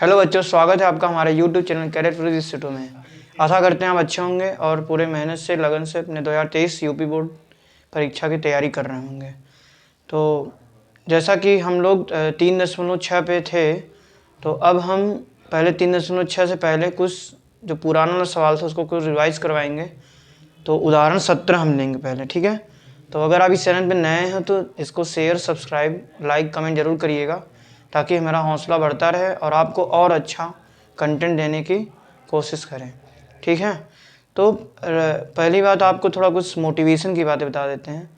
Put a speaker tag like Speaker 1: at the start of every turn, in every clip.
Speaker 1: Hello बच्चों, स्वागत है आपका हमारे YouTube channel career for institute में। आशा करते हैं आप अच्छे होंगे और पूरे मेहनत से लगन से अपने 2023 यूपी बोर्ड परीक्षा की तैयारी कर रहे होंगे। तो जैसा कि हम लोग 3.6 पे थे, तो अब हम पहले 3.6 से पहले कुछ जो पुराना सवाल था उसको कुछ रिवाइज करवाएंगे। तो उदाहरण 17 हम लेंगे पहले, ठीक है। तो अगर आप इस चैनल पर नए हैं तो इसको शेयर, सब्सक्राइब, लाइक, कमेंट जरूर करिएगा ताकि हमारा हौसला बढ़ता रहे और आपको और अच्छा कंटेंट देने की कोशिश करें, ठीक है। तो पहली बात, आपको थोड़ा कुछ मोटिवेशन की बातें बता देते हैं।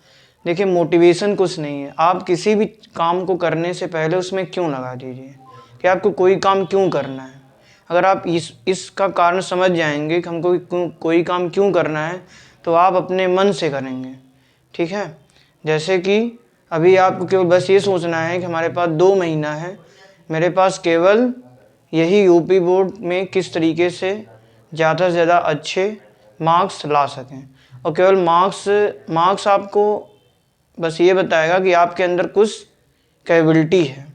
Speaker 1: देखिए, मोटिवेशन कुछ नहीं है, आप किसी भी काम को करने से पहले उसमें क्यों लगा दीजिए कि आपको कोई काम क्यों करना है। अगर आप इसका कारण समझ जाएंगे कि हमको कोई काम क्यों करना है तो आप अपने मन से करेंगे, ठीक है। जैसे कि अभी आपको केवल बस ये सोचना है कि हमारे पास 2 महीना है, मेरे पास केवल यही यूपी बोर्ड में किस तरीके से ज़्यादा से ज़्यादा अच्छे मार्क्स ला सकें। और केवल मार्क्स आपको बस ये बताएगा कि आपके अंदर कुछ कैपेबिलिटी है,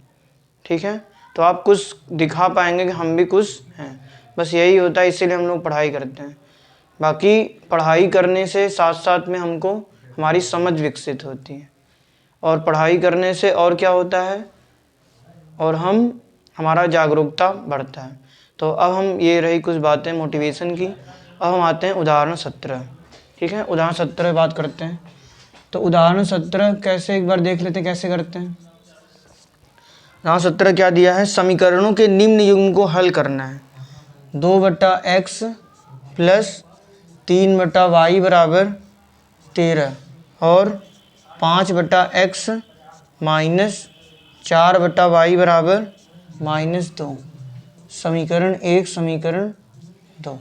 Speaker 1: ठीक है। तो आप कुछ दिखा पाएंगे कि हम भी कुछ हैं, बस यही होता है। इसीलिए हम लोग पढ़ाई करते हैं। बाकी पढ़ाई करने से साथ साथ में हमको हमारी समझ विकसित होती है, और पढ़ाई करने से और क्या होता है, और हमारा जागरूकता बढ़ता है। तो अब हम ये रही कुछ बातें मोटिवेशन की। अब हम आते हैं उदाहरण 17, ठीक है। उदाहरण 17 बात करते हैं। तो उदाहरण 17 कैसे, एक बार देख लेते हैं कैसे करते हैं। उदाहरण 17 क्या दिया है, समीकरणों के निम्न युग्म को हल करना है। 2/x प्लस 3/y बराबर 13 और 5/x माइनस 4/y बराबर -2। समीकरण 1, समीकरण 2।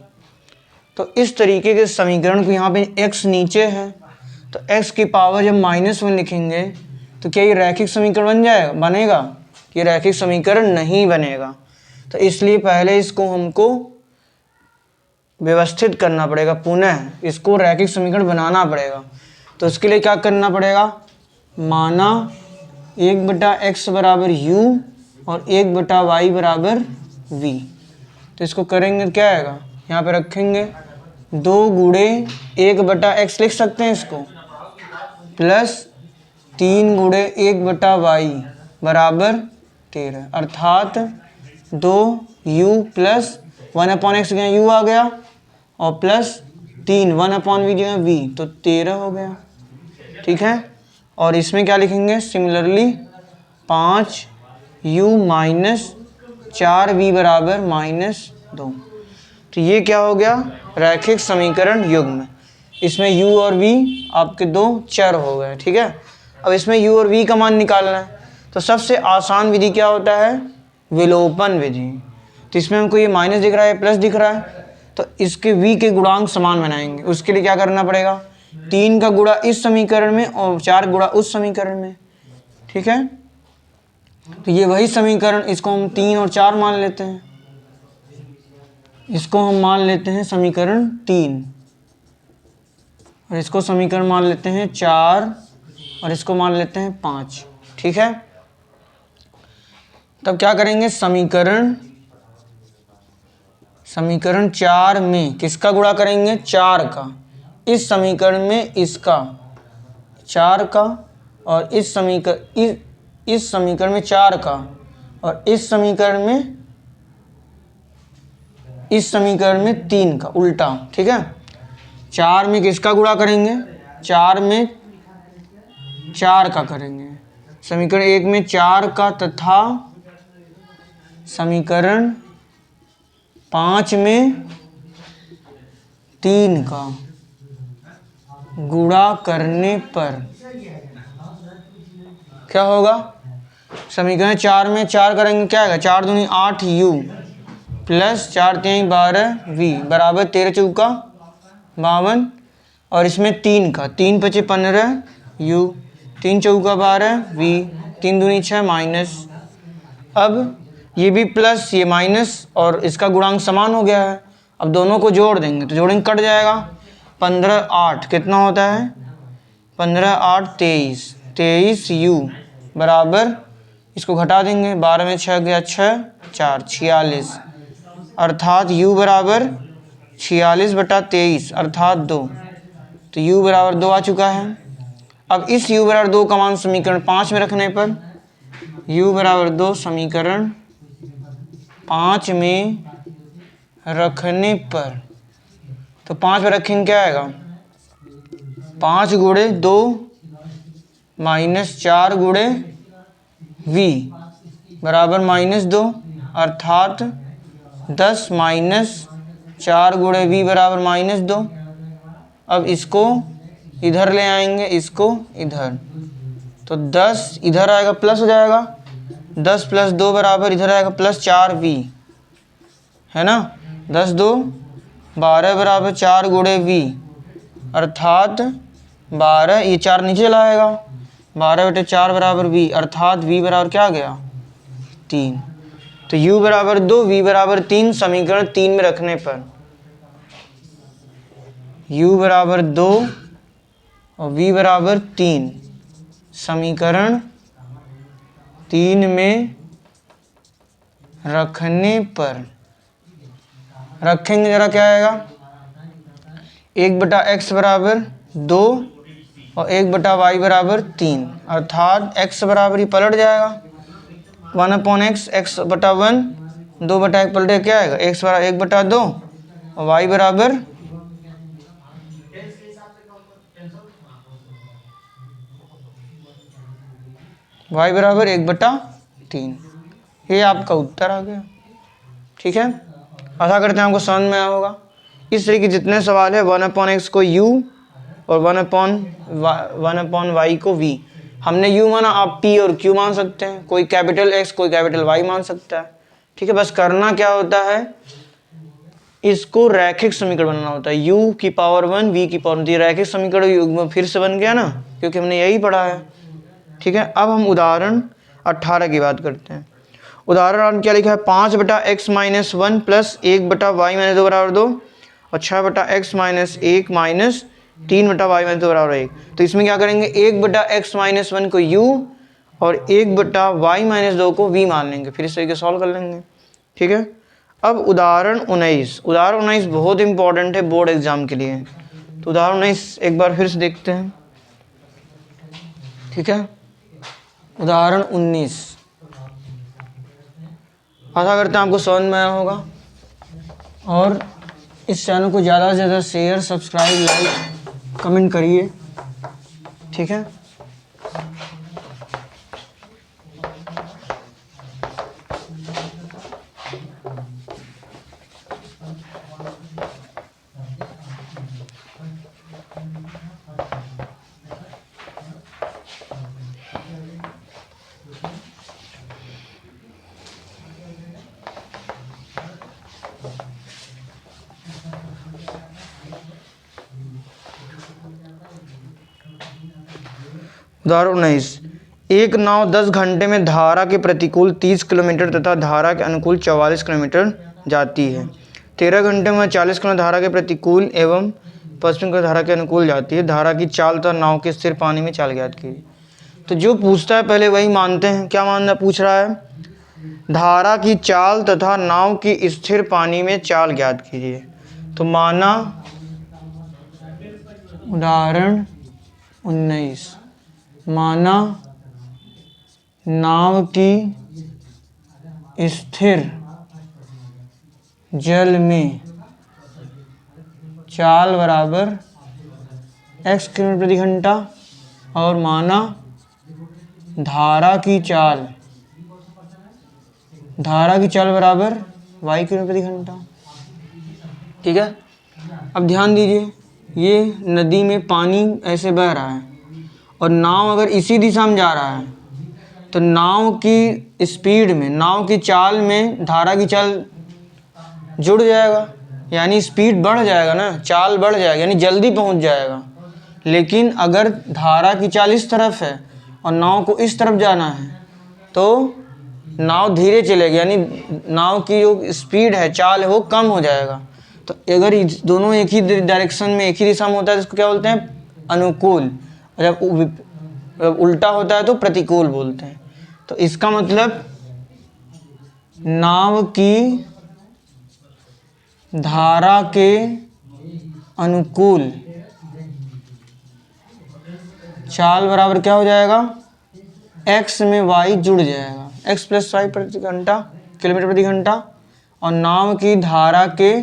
Speaker 1: तो इस तरीके के समीकरण को, यहाँ पे x नीचे है तो x की पावर जब -1 लिखेंगे तो क्या ये रैखिक समीकरण बनेगा? ये रैखिक समीकरण नहीं बनेगा। तो इसलिए पहले इसको हमको व्यवस्थित करना पड़ेगा, पुनः इसको रैखिक समीकरण बनाना पड़ेगा। तो इसके लिए क्या करना पड़ेगा, माना 1/x बराबर u और 1/y बराबर v। तो इसको करेंगे तो क्या आएगा, यहाँ पे रखेंगे 2 गुणे 1/x लिख सकते हैं इसको, प्लस 3 गुणे 1/y बराबर 13, अर्थात 2u प्लस 1/x गया u आ गया और प्लस 3 1/v जो है v, तो 13 हो गया, ठीक है। और इसमें क्या लिखेंगे, सिमिलरली 5u माइनस 4v बराबर -2। तो ये क्या हो गया, रैखिक समीकरण युग्म। इसमें u और v आपके 2 चर हो गए, ठीक है। अब इसमें u और v का मान निकालना है। तो सबसे आसान विधि क्या होता है, विलोपन विधि। तो इसमें हमको ये माइनस दिख रहा है, प्लस दिख रहा है, तो इसके v के गुणांक समान बनाएंगे। उसके लिए क्या करना पड़ेगा, 3 का गुणा इस समीकरण में और 4 गुणा उस समीकरण में, ठीक है। तो ये वही समीकरण, इसको हम 3 और 4 मान लेते हैं। इसको हम मान लेते हैं समीकरण 3 और इसको समीकरण मान लेते हैं 4 और इसको मान लेते हैं 5, ठीक है। तब क्या करेंगे, समीकरण 4 में किसका गुणा करेंगे, 4 का। इस समीकरण में इसका 4 का, और इस समीकरण में 4 का, और इस समीकरण में 3 का, उल्टा, ठीक है। 4 में किसका गुणा करेंगे, 4 में 4 का करेंगे, समीकरण 1 में 4 का, तथा समीकरण 5 में 3 का गुणा करने पर क्या होगा, समीकरण 4 में 4 करेंगे, क्या आएगा, 4 दूनी 8u प्लस 4 3 12v बराबर 13 चौका 52, और इसमें 3 का, 3 × 5 = 15u, 3 चौका 12v, 3 दूनी 6 माइनस। अब ये भी प्लस ये माइनस और इसका गुणांक समान हो गया है। अब दोनों को जोड़ देंगे तो जोड़ेंगे कट जाएगा, 15 8 कितना होता है, 15 8 23, 23u बराबर इसको घटा देंगे, 12 में 6 गया 6 4 46, अर्थात u बराबर 46/23 अर्थात 2। तो u बराबर 2 आ चुका है। अब इस u बराबर 2 का मान समीकरण 5 में रखने पर u बराबर 2 समीकरण 5 में रखने पर, तो 5 में रखेंगे क्या आएगा, 5 गुणे 2 माइनस 4 गुणे v बराबर -2 अर्थात 10 माइनस 4 गुणे v बराबर -2। अब इसको इधर ले आएंगे, इसको इधर, तो 10 इधर आएगा प्लस हो जाएगा, 10 + 2 बराबर इधर आएगा +4v, है ना। 10 2 12 बराबर 4 गुणे v अर्थात 12, ये 4 नीचे चला आएगा, 12/4 बराबर v अर्थात v बराबर क्या आ गया 3। तो u बराबर 2 v बराबर 3 समीकरण 3 में रखने पर u बराबर 2 और v बराबर 3 समीकरण 3 में रखने पर रखेंगे, जरा क्या आएगा, 1/x बराबर 2 और 1/y बराबर 3 अर्थात x बराबर ही पलट जाएगा 1/x, x/1, 2/1 पलटे क्या आएगा, x बराबर 1/2 और y बराबर y बराबर 1/3। ये आपका उत्तर आ गया। ठीक है, आशा करते हैं आपको समझ में आया होगा। इस तरह के जितने सवाल है 1/x को u और 1/y को v, हमने u माना, आप p और q मान सकते हैं, कोई कैपिटल x कोई कैपिटल y मान सकता है। ठीक है, बस करना क्या होता है, इसको रैखिक समीकरण बनाना होता है, u की पावर 1 v की पावर 3, रैखिक समीकरण फिर से बन गया ना, क्योंकि हमने यही पढ़ा है। ठीक है, अब हम उदाहरण 18 की बात करते हैं। उदाहरण क्या लिखा है, 5/x - 1 + 1/y - 2 बराबर 2 और 6/x - 1 माइनस 3/y - 2 बराबर 1। तो इसमें क्या करेंगे, 1/x - 1 को u और 1/y - 2 को v मान लेंगे, फिर इस तरीके सॉल्व कर लेंगे। ठीक है, अब उदाहरण 19, उदाहरण 19 बहुत इंपॉर्टेंट है बोर्ड एग्जाम के लिए। तो उदाहरण 19 एक बार फिर से देखते हैं। ठीक है, उदाहरण 19, आशा करते हैं आपको समझ में आया होगा, और इस चैनल को ज़्यादा से ज़्यादा शेयर, सब्सक्राइब, लाइक, कमेंट करिए। ठीक है, उदाहरण 19, एक नाव 10 घंटे में धारा के प्रतिकूल 30 किलोमीटर तथा धारा के अनुकूल 44 किलोमीटर जाती है। 13 घंटे में 40 किलोमीटर धारा के प्रतिकूल एवं 55 किलोमीटर धारा के अनुकूल जाती है। धारा की चाल तथा नाव के स्थिर पानी में चाल ज्ञात कीजिए। तो जो पूछता है पहले वही मानते हैं। क्या मानना पूछ रहा है, धारा की चाल तथा नाव की स्थिर पानी में चाल ज्ञात कीजिए। तो माना उदाहरण 19, माना नाव की स्थिर जल में चाल बराबर x किलोमीटर प्रति घंटा और माना धारा की चाल बराबर y किलोमीटर प्रति घंटा। ठीक है, अब ध्यान दीजिए, ये नदी में पानी ऐसे बह रहा है और नाव अगर इसी दिशा में जा रहा है तो नाव की स्पीड में, नाव की चाल में धारा की चाल जुड़ जाएगा, यानी स्पीड बढ़ जाएगा ना, चाल बढ़ जाएगा, यानी जल्दी पहुंच जाएगा। लेकिन अगर धारा की चाल इस तरफ है और नाव को इस तरफ जाना है तो नाव धीरे चलेगी, यानी नाव की जो स्पीड है, चाल है, वो कम हो जाएगा। तो अगर दोनों एक ही डायरेक्शन में, एक ही दिशा में होता है तो इसको क्या बोलते हैं, अनुकूल। जब उल्टा होता है तो प्रतिकूल बोलते हैं। तो इसका मतलब नाव की धारा के अनुकूल चाल बराबर क्या हो जाएगा, x में y जुड़ जाएगा, x प्लस वाई प्रति घंटा किलोमीटर प्रति घंटा, और नाव की धारा के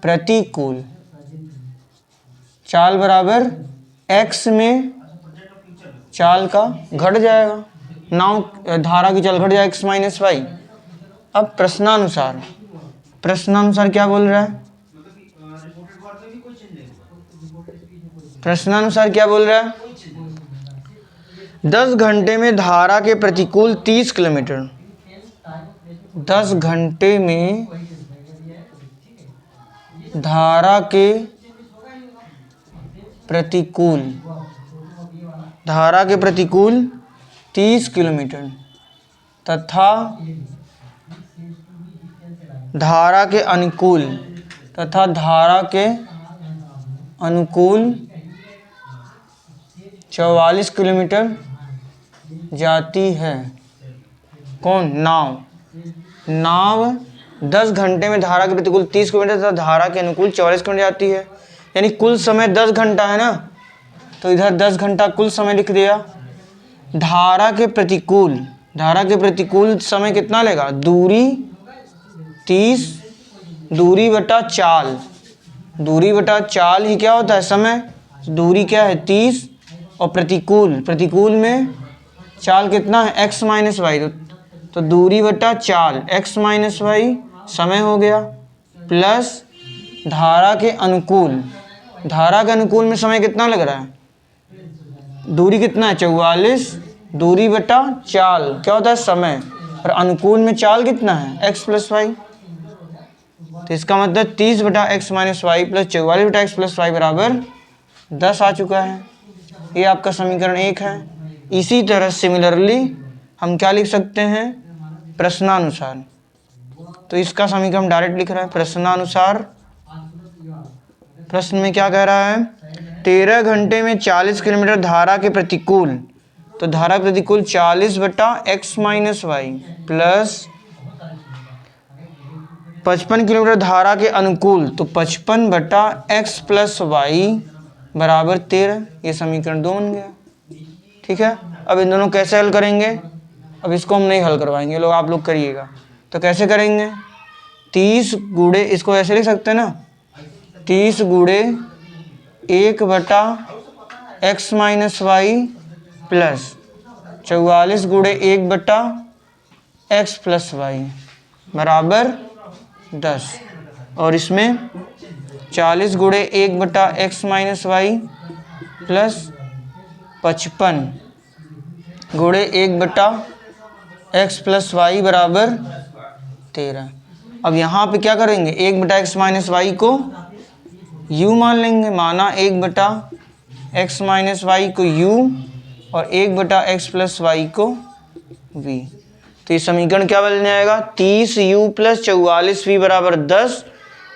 Speaker 1: प्रतिकूल चाल बराबर x में चाल का घट जाएगा, नाव धारा की चाल घट जाएगा x माइनस वाई। अब प्रश्नानुसार क्या बोल रहा है, प्रश्नानुसार क्या बोल रहा है, 10 घंटे में धारा के प्रतिकूल 30 किलोमीटर, 10 घंटे में धारा के प्रतिकूल 30 किलोमीटर तथा धारा के अनुकूल 44 किलोमीटर जाती है। कौन, नाव 10 घंटे में धारा के प्रतिकूल 30 किलोमीटर तथा धारा के अनुकूल 44 किलोमीटर जाती है, यानी कुल समय 10 घंटा है ना, तो इधर 10 घंटा कुल समय लिख दिया। धारा के प्रतिकूल समय कितना लेगा, दूरी 30, दूरी बटा चाल ही क्या होता है, समय, दूरी क्या है 30, और प्रतिकूल में चाल कितना है x माइनस वाई, तो दूरी बटा चाल x माइनस वाई समय हो गया, प्लस धारा के अनुकूल में समय कितना लग रहा है, दूरी कितना है 44, दूरी बटा चाल क्या होता है समय, और अनुकूल में चाल कितना है x प्लस वाई, तो इसका मतलब 30 बटा x माइनस वाई प्लस 44 बटा x प्लस वाई बराबर 10 आ चुका है। ये आपका समीकरण 1 है। इसी तरह सिमिलरली हम क्या लिख सकते हैं, प्रश्नानुसार, तो इसका समीकरण डायरेक्ट लिख रहा है प्रश्नानुसार। प्रश्न में क्या कह रहा है, 13 घंटे में 40 किलोमीटर धारा के प्रतिकूल, तो धारा प्रतिकूल 40 बटा x minus y plus 55 kilometre धारा के अनुकूल, तो 55 बटा x प्लस वाई बराबर 13। ये समीकरण 2 बन गया। ठीक है, अब इन दोनों कैसे हल करेंगे, अब इसको हम नहीं हल करवाएंगे, लोग आप लोग करिएगा। तो कैसे करेंगे, 30 गुणे, इसको ऐसे लिख सकते हैं ना, 30 गुणे 1 बटा x माइनस वाई प्लस 44 गुणे 1 बटा x प्लस वाई बराबर 10, और इसमें 40 गुणे 1 बटा x माइनस वाई प्लस 55 गुणे 1 बटा x प्लस वाई बराबर 13। अब यहाँ पे क्या करेंगे, 1 बटा x माइनस वाई को u मान लेंगे, माना 1 बटा x माइनस वाई को u और 1 बटा x प्लस वाई को v। तो ये समीकरण क्या बन जाएगा, 30u प्लस 44v बराबर 10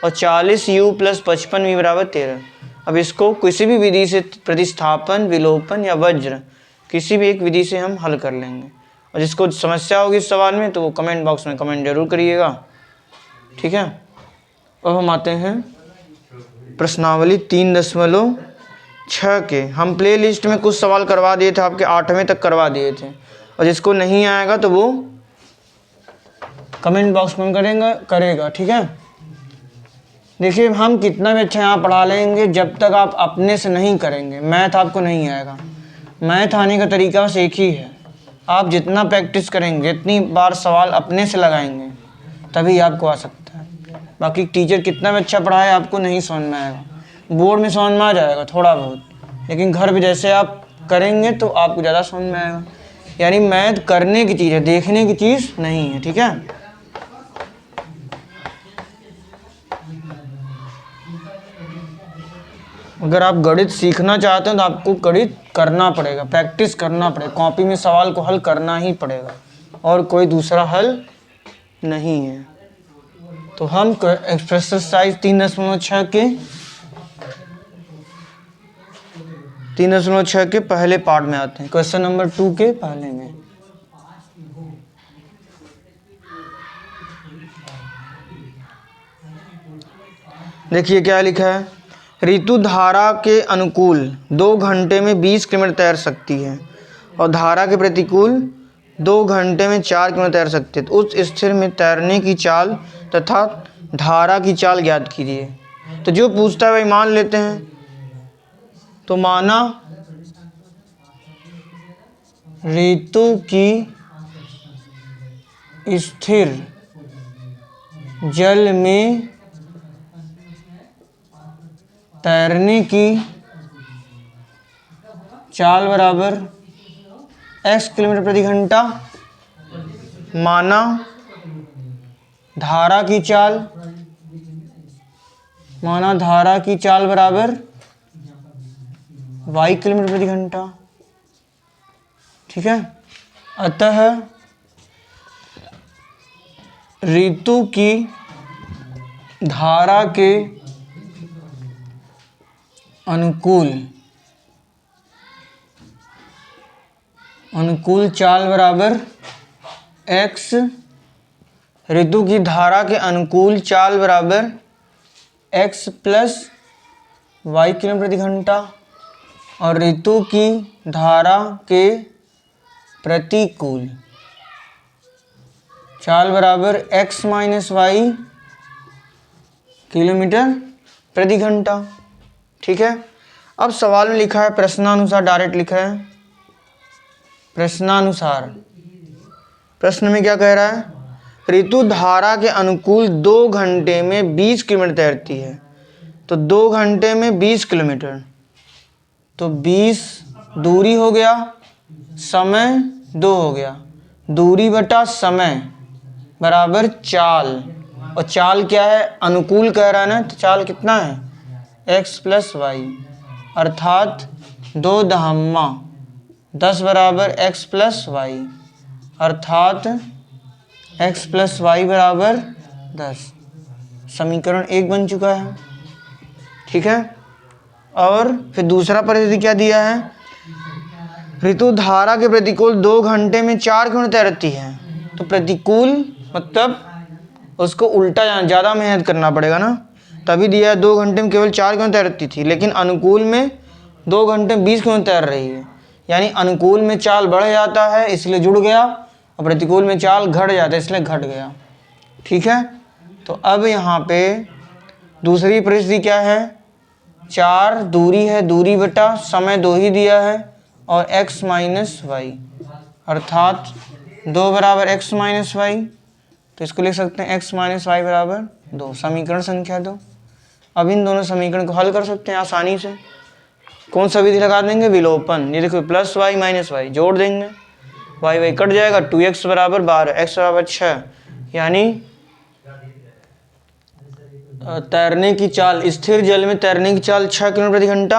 Speaker 1: और 40u प्लस 55v बराबर 13। अब इसको किसी भी विधि से, प्रतिस्थापन, विलोपन या वज्र, किसी भी एक विधि से हम हल कर लेंगे। और जिसको समस्या होगी इस सवाल में तो वो कमेंट बॉक्स में कमेंट जरूर करिएगा। ठीक है, अब हम आते हैं प्रश्नावली 3.6 के। हम प्ले लिस्ट में कुछ सवाल करवा दिए थे, आपके 8वें तक करवा दिए थे, और जिसको नहीं आएगा तो वो कमेंट बॉक्स में करेगा। ठीक है, देखिए हम कितना भी अच्छा यहाँ पढ़ा लेंगे, जब तक आप अपने से नहीं करेंगे मैथ आपको नहीं आएगा। मैथ आने का तरीका बस एक ही है, आप जितना प्रैक्टिस करेंगे, जितनी बार सवाल अपने से लगाएंगे तभी आपको आ सकता है। बाकी टीचर कितना भी अच्छा पढ़ाए आपको नहीं समझ में आएगा। बोर्ड में समझ में आ जाएगा थोड़ा बहुत, लेकिन घर पे जैसे आप करेंगे तो आपको ज़्यादा समझ में आएगा। यानी मैथ करने की चीज़ है, देखने की चीज़ नहीं है। ठीक है, अगर आप गणित सीखना चाहते हैं तो आपको गणित करना पड़ेगा, प्रैक्टिस करना पड़ेगा, कॉपी में सवाल को हल करना ही पड़ेगा, और कोई दूसरा हल नहीं है। तो हम एक्सरसाइज 3.6 के पहले पार्ट में आते हैं, क्वेश्चन नंबर 2 के पहले में। देखिए क्या लिखा है, ऋतु धारा के अनुकूल 2 घंटे में 20 किलोमीटर तैर सकती है और धारा के प्रतिकूल 2 घंटे में 4 किलोमीटर तैर सकती है। तो उस स्थिर में तैरने की चाल तथा धारा की चाल ज्ञात कीजिए। तो जो पूछता है वही मान लेते हैं। तो माना ऋतु की स्थिर जल में तैरने की चाल बराबर x किलोमीटर प्रति घंटा। माना धारा की चाल बराबर y किलोमीटर प्रति घंटा। ठीक है। अतः ऋतु की धारा के अनुकूल चाल बराबर x, ऋतु की धारा के अनुकूल चाल बराबर x प्लस y किलोमीटर प्रति घंटा और ऋतु की धारा के प्रतिकूल चाल बराबर x माइनस y किलोमीटर प्रति घंटा। ठीक है। अब सवाल में लिखा है प्रश्नानुसार, डायरेक्ट लिखा है प्रश्नानुसार। प्रश्न में क्या कह रहा है, ऋतु धारा के अनुकूल 2 घंटे में 20 किलोमीटर तैरती है। तो 2 घंटे में 20 किलोमीटर, तो 20 दूरी हो गया, समय 2 हो गया, दूरी बटा समय बराबर चाल। और चाल क्या है, अनुकूल कह रहा है ना, तो चाल कितना है x प्लस वाई, अर्थात 2 दहम्मा 10 बराबर x प्लस वाई, अर्थात x प्लस वाई बराबर 10। समीकरण 1 बन चुका है। ठीक है। और फिर दूसरा परिस्थिति क्या दिया है, ऋतु धारा के प्रतिकूल 2 घंटे में 4 किलोमीटर तैरती है। तो प्रतिकूल मतलब उसको उल्टा ज़्यादा मेहनत करना पड़ेगा ना, तभी दिया है 2 घंटे में केवल 4 किलोमीटर तैरती थी, लेकिन अनुकूल में 2 घंटे में 20 किलोमीटर तैर रही है। यानी अनुकूल में चाल बढ़ जाता है इसलिए जुड़ गया, और प्रतिकूल में चाल घट जाता है इसलिए घट गया। ठीक है। तो अब यहाँ पे दूसरी परिस्थिति क्या है, 4 दूरी है, दूरी बटा समय 2 ही दिया है, और x माइनस वाई, अर्थात 2 बराबर x माइनस वाई। तो इसको लिख सकते हैं x माइनस वाई बराबर 2, समीकरण संख्या 2। अब इन दोनों समीकरण को हल कर सकते हैं आसानी से। कौन सा विधि लगा देंगे, विलोपन। ये देखो प्लस वाई माइनस वाई जोड़ देंगे, वाई वाई कट जाएगा, 2x बराबर 12, x बराबर 6, यानी तैरने की चाल, स्थिर जल में तैरने की चाल 6 किलोमीटर प्रति घंटा।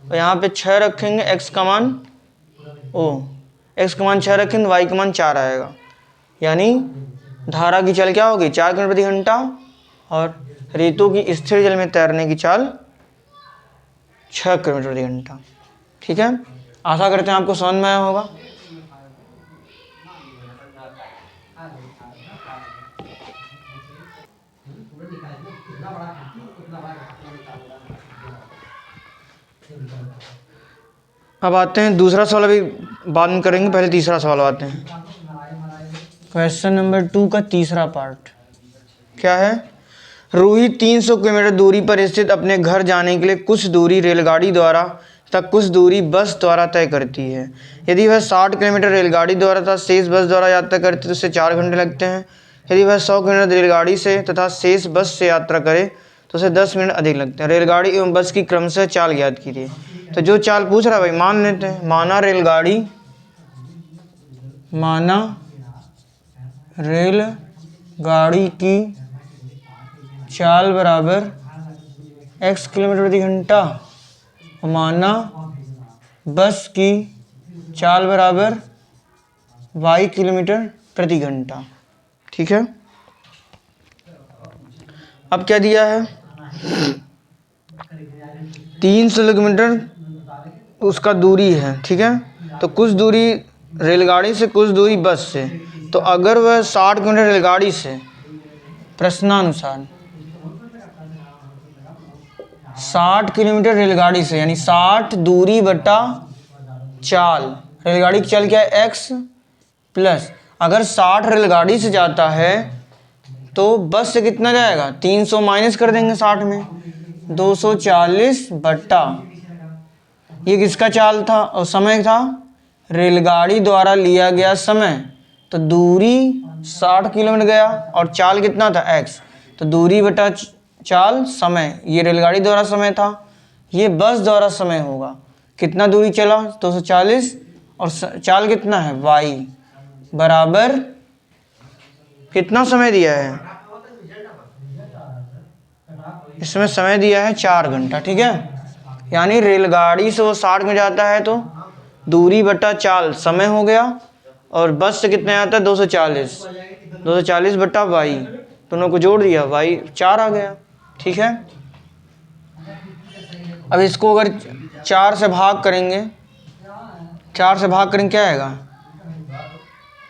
Speaker 1: और यहाँ पे 6 रखेंगे, x का मान x का मान 6 रखेंगे, y का मान 4 आएगा। यानी धारा की चाल क्या होगी, 4 किलोमीटर प्रति घंटा, और ऋतु की स्थिर जल में तैरने की चाल 6 किलोमीटर प्रति घंटा। ठीक है। आशा करते हैं आपको समझ में आया होगा। अब आते हैं दूसरा सवाल, अभी बाद में करेंगे, पहले तीसरा सवाल आते हैं। क्वेश्चन नंबर 2 का तीसरा पार्ट क्या है, रूही 300 किलोमीटर दूरी पर स्थित अपने घर जाने के लिए कुछ दूरी रेलगाड़ी द्वारा तथा कुछ दूरी बस द्वारा तय करती है। यदि वह 60 किलोमीटर रेलगाड़ी द्वारा तथा शेष बस द्वारा यात्रा करती है तो उसे 4 घंटे लगते हैं। यदि वह 100 किलोमीटर रेलगाड़ी से तथा शेष बस से यात्रा करे तो उसे 10 मिनट अधिक लगते हैं। रेलगाड़ी एवं बस की क्रमशः चाल ज्ञात कीजिए। तो जो चाल पूछ रहा है भाई मान लेते हैं। माना रेलगाड़ी की चाल बराबर x किलोमीटर प्रति घंटा, और माना बस की चाल बराबर y किलोमीटर प्रति घंटा। ठीक है। अब क्या दिया है, 300 किलोमीटर उसका दूरी है। ठीक है। तो कुछ दूरी रेलगाड़ी से, कुछ दूरी बस से। तो अगर वह 60 किलोमीटर रेलगाड़ी से प्रश्नानुसार 60 किलोमीटर रेलगाड़ी से, यानी 60 दूरी बटा चाल, रेलगाड़ी की चाल क्या है x, प्लस अगर 60 रेलगाड़ी से जाता है तो बस से कितना जाएगा, 300 माइनस कर देंगे 60 में, 240 बटा, ये किसका चाल था और समय था, रेलगाड़ी द्वारा लिया गया समय, तो दूरी 60 किलोमीटर गया और चाल कितना था x, तो दूरी बटा चाल समय, ये रेलगाड़ी द्वारा समय था, ये बस द्वारा समय होगा, कितना दूरी चला 240 और चाल कितना है y, बराबर कितना समय दिया है, इसमें समय दिया है 4 घंटा। ठीक है, यानी रेलगाड़ी से वो 60 में जाता है तो दूरी बटा चाल समय हो गया, और बस से कितने आता है 240 बटा y, दोनों को जोड़ दिया y 4 आ गया। ठीक है, अब इसको अगर 4 से भाग करेंगे, 4 से भाग करेंगे क्या आएगा,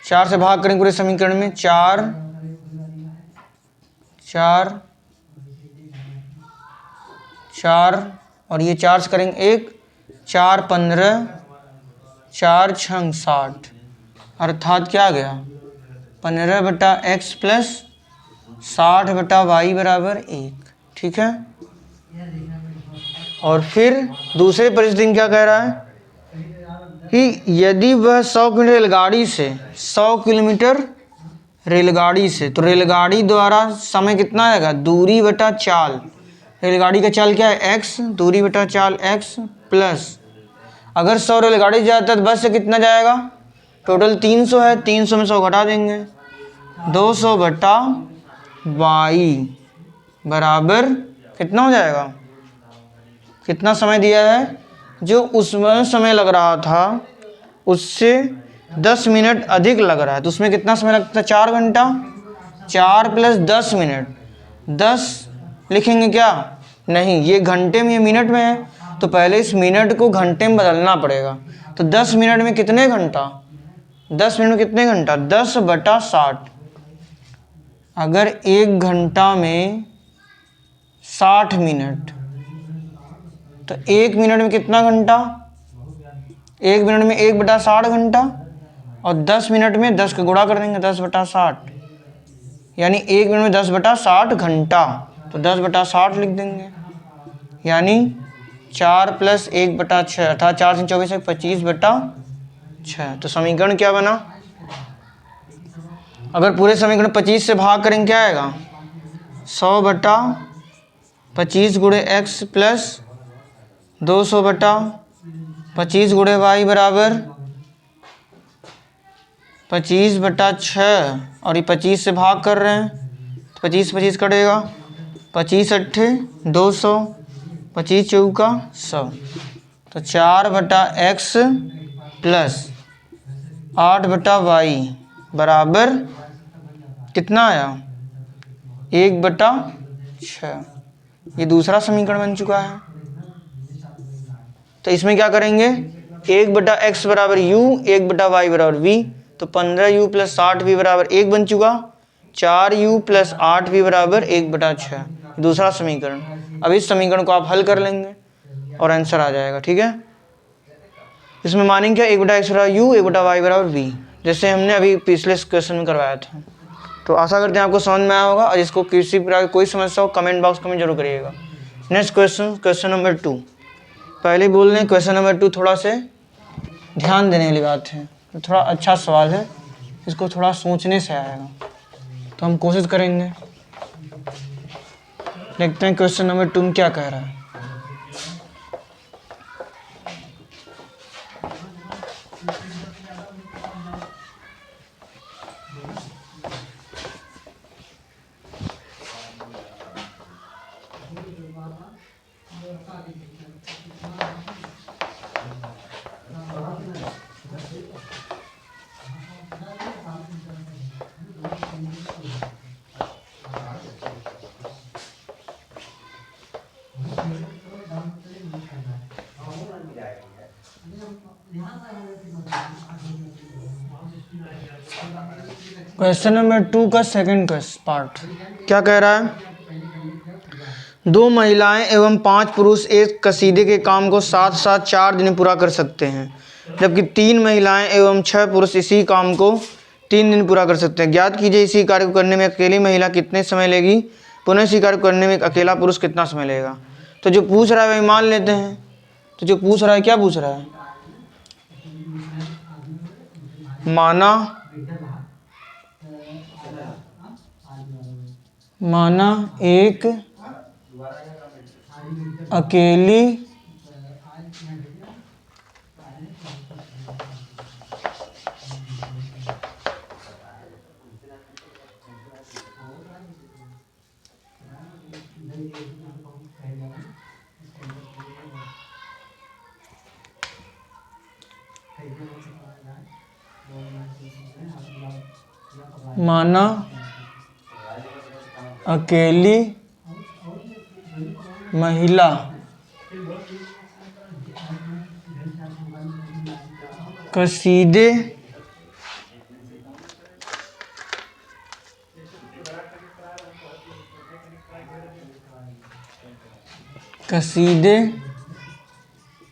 Speaker 1: 4 से भाग करेंगे पूरे समीकरण में, 4 और ये 4 से करेंगे 1, 4 15, 4 6 60, अर्थात क्या आ गया 15 बटा x प्लस 60 बटा y बराबर 1। ठीक है, और फिर दूसरे परिस्थिति में क्या कह रहा है कि यदि वह 100 किलोमीटर रेलगाड़ी से, 100 किलोमीटर रेलगाड़ी से, तो रेलगाड़ी द्वारा समय कितना आएगा, दूरी बटा चाल, रेलगाड़ी का चाल क्या है x, दूरी बटा चाल x, प्लस अगर 100 रेलगाड़ी जाता है तो बस से कितना जाएगा, टोटल 300 है, 300 में 100 घटा देंगे, 200 बटा y बराबर कितना हो जाएगा, कितना समय दिया है, जो उसमें समय लग रहा था उससे 10 मिनट अधिक लग रहा है, तो उसमें कितना समय लगता है 4 घंटा, 4 प्लस 10 मिनट, 10 लिखेंगे क्या, नहीं ये घंटे में, ये मिनट में है, तो पहले इस मिनट को घंटे में बदलना पड़ेगा, तो 10 मिनट में कितने घंटा, 10 मिनट में कितने घंटा, 10 बटा 60, अगर 1 घंटा में 60 मिनट, तो 1 मिनट में कितना घंटा, 1 मिनट में 1 बटा 60 घंटा, और 10 मिनट में 10 का गुणा कर देंगे, 10 बटा 60, यानी 1 मिनट में 10 बटा 60 घंटा, तो 10 बटा 60 लिख देंगे, यानी 4 प्लस 1 बटा 6, अर्थात 4 से 24 है 25 बटा 6। तो समीकरण क्या बना, अगर पूरे समीकरण 25 से भाग करेंगे क्या आएगा, 100 बटा 25 गुणे x प्लस 200 बटा 25 गुणे y बराबर 25 बटा 6, और ये 25 से भाग कर रहे हैं तो 25 कटेगा, 25 अट्ठे 200, 25 चौका 100, तो 4 बटा x प्लस 8 बटा y बराबर कितना आया, 1 बटा 6। ये दूसरा समीकरण बन चुका है। तो इसमें क्या करेंगे, 1 बटा x बराबर u, 1 बटा y बराबर v, तो 15u प्लस 60v बराबर 1 बन चुका, 4u प्लस 8v बराबर 1 बटा 6, दूसरा समीकरण। अब इस समीकरण को आप हल कर लेंगे और आंसर आ जाएगा। ठीक है, इसमें मानेंगे क्या, 1 बटा x बराबर u, 1 बटा y बराबर v, जैसे हमने अभी पिछले क्वेश्चन में करवाया था। तो आशा करते हैं आपको समझ में आया होगा, और इसको किसी प्रकार की कोई समस्या हो कमेंट बॉक्स में जरूर करिएगा। Next question, question number 2। पहले बोल रहे हैं क्वेश्चन नंबर 2 थोड़ा से ध्यान देने वाली बात है, तो थोड़ा अच्छा सवाल है, इसको थोड़ा सोचने से आएगा, तो हम कोशिश करेंगे। देखते हैं क्वेश्चन नंबर 2 में क्या कह रहा है। क्वेश्चन नंबर 2 का सेकंड पार्ट क्या कह रहा है? 2 महिलाएं एवं 5 पुरुष एक कसीदे के काम को साथ साथ 4 दिन में पूरा कर सकते हैं, जबकि 3 महिलाएं एवं 6 पुरुष इसी काम को 3 दिन पूरा कर सकते हैं। ज्ञात कीजिए इसी कार्य को करने में अकेली महिला कितने समय लेगी, पुनः इसी कार्य को करने में एक अकेला पुरुष कितना समय लेगा। तो जो पूछ रहा है वही मान लेते हैं। तो जो पूछ रहा है क्या पूछ रहा है? माना एक अकेली महिला कसीदे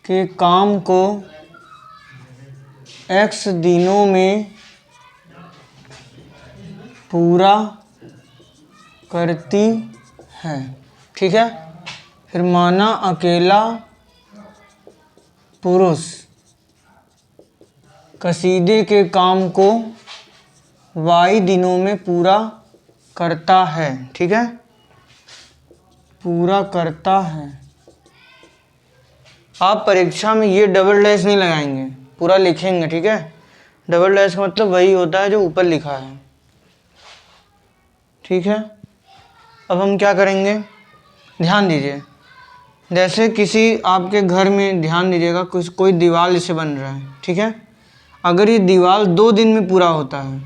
Speaker 1: के काम को X दिनों में पूरा करती है। ठीक है, फिर माना अकेला पुरुष कसीदे के काम को Y दिनों में पूरा करता है। ठीक है, पूरा करता है। आप परीक्षा में ये डबल डैश नहीं लगाएंगे, पूरा लिखेंगे। ठीक है, डबल डैश का मतलब वही होता है जो ऊपर लिखा है। ठीक है, अब हम क्या करेंगे, ध्यान दीजिए। जैसे किसी आपके घर में, ध्यान दीजिएगा, कोई दीवार जैसे बन रहा है। ठीक है, अगर ये दीवार 2 दिन में पूरा होता है,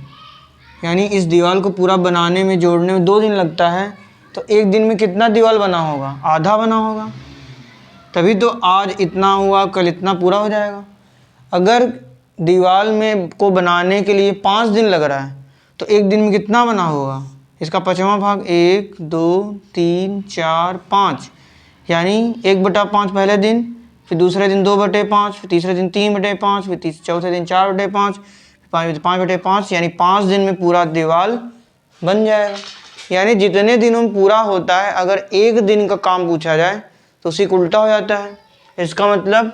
Speaker 1: यानी इस दीवार को पूरा बनाने में, जोड़ने में 2 दिन लगता है, तो 1 दिन में कितना दीवार बना होगा? आधा बना होगा। तभी तो आज इतना हुआ, कल इतना पूरा हो जाएगा। अगर दीवार में को बनाने के लिए 5 दिन लग रहा है, तो 1 दिन में कितना बना होगा? इसका 5वां भाग, 1 2 3 4 5, यानी 1/5 पहले दिन, फिर दूसरे दिन 2/5, फिर तीसरे दिन 3/5, फिर चौथे दिन 4/5, 5/5, यानी 5 दिन में पूरा दीवार बन जाएगा। यानी जितने दिनों में पूरा होता है, अगर 1 दिन का काम पूछा जाए तो उसी को उल्टा हो जाता है। इसका मतलब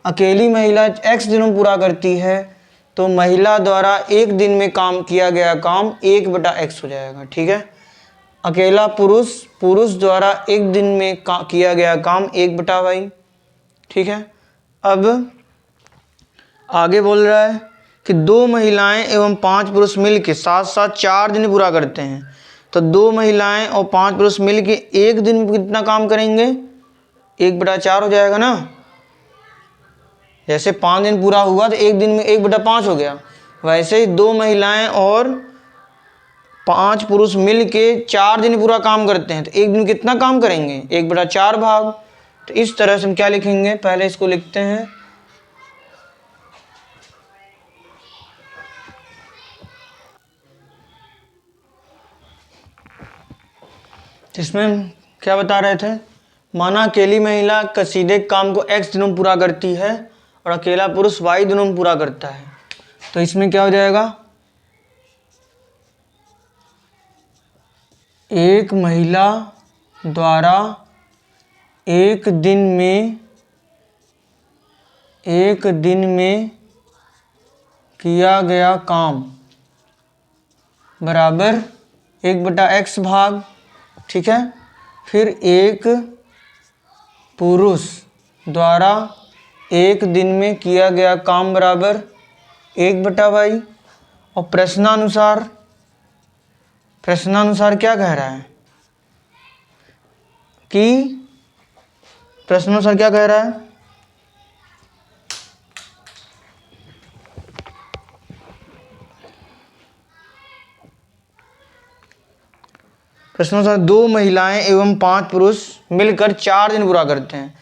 Speaker 1: अकेली महिला X दिनों में पूरा करती है, तो महिला द्वारा 1 दिन में काम किया गया काम 1/X हो जाएगा। ठीक है, अकेला पुरुष द्वारा 1 दिन में किया गया काम 1/Y। ठीक है, अब आगे बोल रहा है कि 2 महिलाएं एवं 5 पुरुष मिलकर साथ साथ 4 दिन पूरा करते हैं। तो 2 महिलाएं और 5 पुरुष मिलकर 1 दिन में कितना काम करेंगे? 1/4 हो जाएगा ना। जैसे 5 दिन पूरा हुआ तो 1 दिन में 1/5 हो गया, वैसे ही 2 महिलाएं और 5 पुरुष मिल के 4 दिन पूरा काम करते हैं, तो 1 दिन कितना काम करेंगे? 1/4 भाग। तो इस तरह से हम क्या लिखेंगे, पहले इसको लिखते हैं। इसमें हम क्या बता रहे थे, माना अकेली महिला कसीदे काम को X दिनों में पूरा करती है और अकेला पुरुष Y दिनों में पूरा करता है। तो इसमें क्या हो जाएगा, एक महिला द्वारा 1 दिन में किया गया काम बराबर 1/X भाग। ठीक है, फिर एक पुरुष द्वारा 1 दिन में किया गया काम बराबर 1/Y। और प्रश्नानुसार क्या कह रहा है कि प्रश्नानुसार क्या कह रहा है, प्रश्नानुसार 2 महिलाएं एवं 5 पुरुष मिलकर 4 दिन पूरा करते हैं।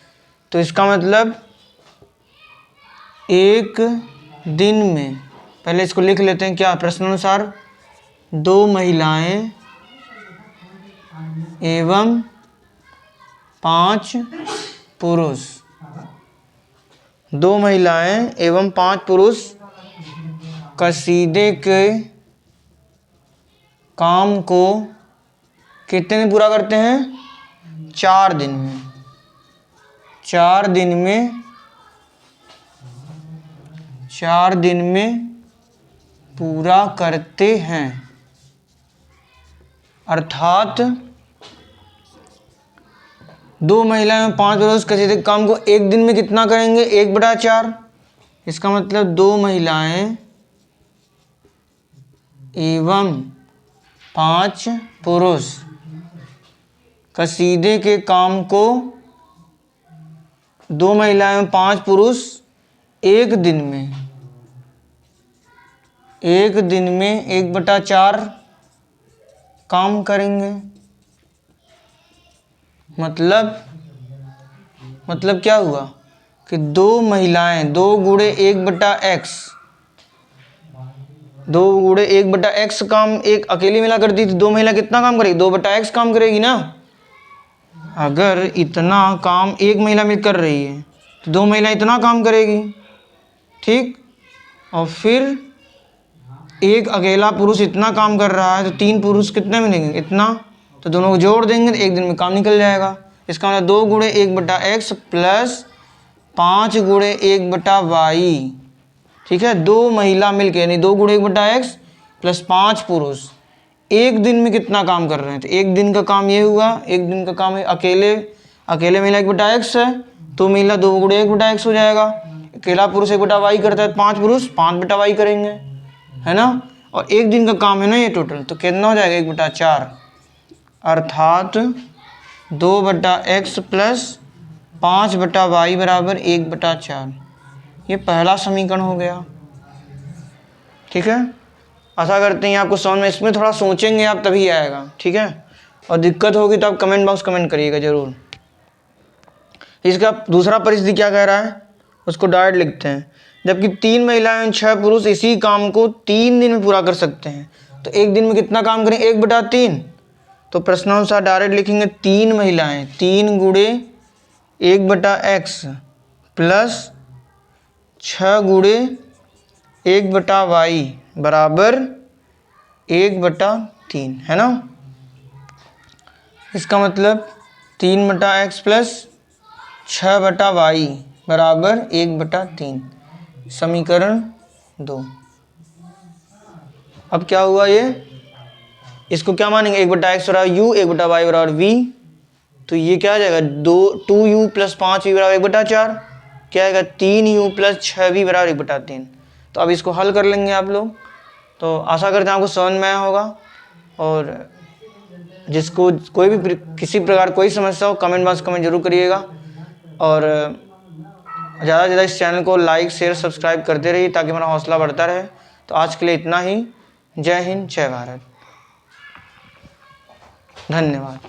Speaker 1: तो इसका मतलब 1 दिन में, पहले इसको लिख लेते हैं क्या, प्रश्नानुसार 2 महिलाएं एवं 5 पुरुष। 2 महिलाएं एवं 5 पुरुष कसीदे के काम को कितने दिन पूरा करते हैं? 4 दिन में। 4 दिन में पूरा करते हैं। अर्थात 2 महिलाएं एवं 5 पुरुष कसीदे के काम को एक दिन में कितना करेंगे? 1/4। इसका मतलब 2 महिलाएं एवं 5 पुरुष कसीदे के काम को 2 महिलाएं एवं 5 पुरुष एक दिन में 1/4 काम करेंगे। मतलब क्या हुआ कि 2 महिलाएं 2 गुणे 1/x 2 गुणे 1/x काम एक अकेली महिला करती थी। 2 महिला कितना काम करेगी? 2/x काम करेगी ना। अगर इतना काम एक महिला मिल कर रही है तो 2 महिला इतना काम करेगी, ठीक। और फिर एक अकेला पुरुष इतना काम कर रहा है तो 3 पुरुष कितने मिलेंगे? इतना। तो दोनों को जोड़ देंगे तो एक दिन में काम निकल जाएगा। इसका मतलब 2 गुणे 1/x प्लस 5 गुणे 1/y, ठीक है। 2 महिला मिलके यानी 2 गुणे 1/x प्लस 5 पुरुष एक दिन में कितना काम कर रहे हैं? तो एक दिन का काम ये हुआ। एक दिन का काम है अकेले महिला 1/x है तो महिला 2 गुणे 1/x हो जाएगा। अकेला पुरुष 1/y करता है, 5 पुरुष 5/y करेंगे, है ना। और एक दिन का काम है ना ये टोटल, तो कितना हो जाएगा? 1/4। अर्थात 2/x प्लस 5/y बराबर 1/4। ये पहला समीकरण हो गया, ठीक है। आशा करते हैं आपको समझ में, इसमें थोड़ा सोचेंगे आप तभी आएगा, ठीक है। और दिक्कत होगी तो आप कमेंट बॉक्स कमेंट करिएगा ज़रूर। इसका दूसरा परिस्थिति क्या कह रहा है उसको डायरेक्ट लिखते हैं। जबकि 3 महिलाएं और 6 पुरुष इसी काम को 3 दिन में पूरा कर सकते हैं तो एक दिन में कितना काम करें? 1/3। तो प्रश्नानुसार डायरेक्ट लिखेंगे 3 महिलाएं 3 गुणे 1/x प्लस 6 गुणे 1/y बराबर 1/3, है ना। इसका मतलब 3/x प्लस 6/y बराबर 1/3, समीकरण 2। अब क्या हुआ ये? इसको क्या मानेंगे? 1/x बराबर u, 1/y बराबर v। तो ये क्या आ जाएगा? 2u प्लस 5v बराबर 1/4। क्या आएगा? 3u प्लस 6v बराबर 1/3। तो अब इसको हल कर लेंगे आप लोग। तो आशा करते हैं आपको समझ में आया होगा। और जिसको कोई भी किसी प्रकार कोई समस्या हो कमेंट बॉक्स कमेंट जरूर करिएगा। और ज़्यादा से ज़्यादा इस चैनल को लाइक शेयर सब्सक्राइब करते रहिए ताकि हमारा हौसला बढ़ता रहे। तो आज के लिए इतना ही। जय हिंद, जय भारत, धन्यवाद।